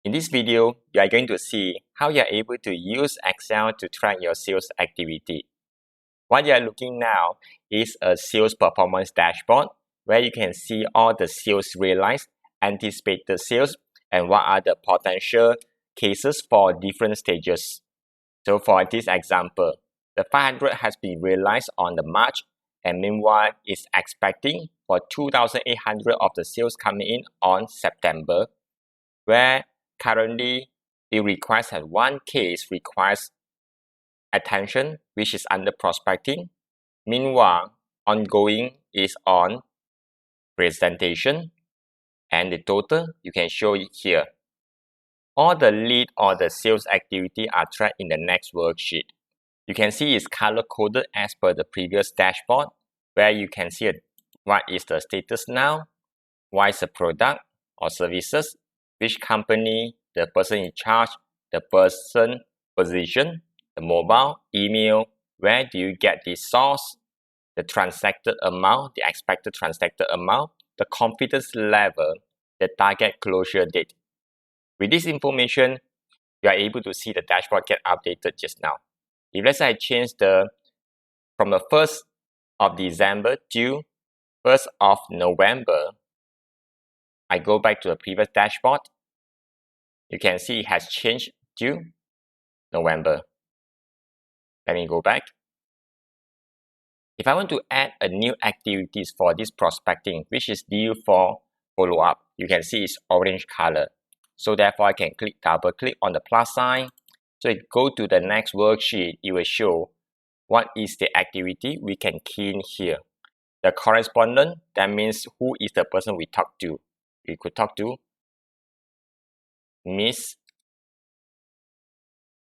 In this video, you are going to see how you are able to use Excel to track your sales activity. What you are looking now is a sales performance dashboard where you can see all the sales realized, anticipated sales, and what are the potential cases for different stages. So for this example, the 500 has been realized on the March, and meanwhile is expecting for 2,800 of the sales coming in on September, where currently the request has one case requires attention, which is under prospecting. Meanwhile, ongoing is on presentation, and the total you can show it here. All the lead or the sales activity are tracked in the next worksheet. You can see it's color coded as per the previous dashboard, where you can see what is the status now, what is the product or services, which company, the person in charge, the person position, the mobile, email, where do you get the source, the transacted amount, the expected transacted amount, the confidence level, the target closure date. With this information, you are able to see the dashboard get updated just now. If let's say I change from the 1st of December to 1st of November, I go back to the previous dashboard, you can see it has changed to November. Let me go back. If I want to add a new activities for this prospecting, which is due for follow-up, you can see it's orange color. So therefore, I can double click on the plus sign. So it go to the next worksheet, it will show what is the activity we can key in here. The correspondent, that means who is the person we talk to. We could talk to Miss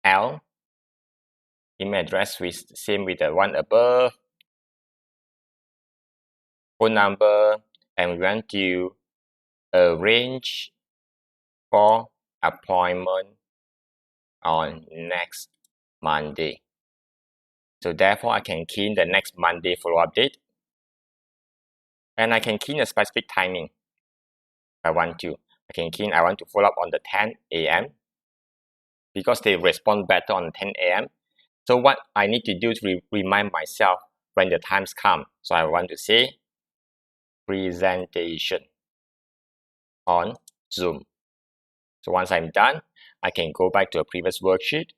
L. Email address with same with the one above. Phone number, and we want to arrange for appointment on next Monday. So therefore, I can key in the next Monday follow-up date. And I can key in a specific timing if I want to. I can key in, I want to follow up on the 10 a.m. because they respond better on 10 a.m. So what I need to do is remind myself when the times come. So I want to say presentation on Zoom. So once I'm done, I can go back to a previous worksheet.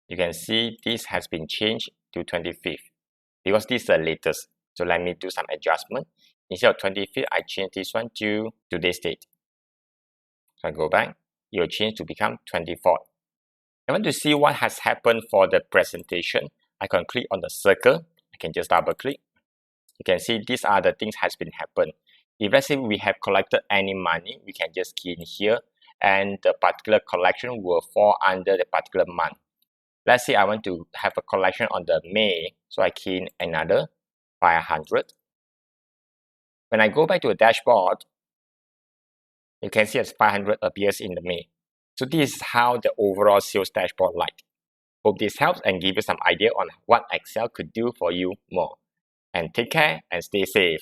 You can see this has been changed to 25th because this is the latest. So let me do some adjustment. Instead of 25th, I change this one to today's date. So I go back, it will change to become 24th. I want to see what has happened for the presentation. I can click on the circle. I can just double click. You can see these are the things has been happened. If let's say we have collected any money, we can just key in here and the particular collection will fall under the particular month. Let's say I want to have a collection on the May, so I key in another 500. When I go back to the dashboard, you can see as 500 appears in the May. So this is how the overall sales dashboard like. Hope this helps and give you some idea on what Excel could do for you more. And take care and stay safe.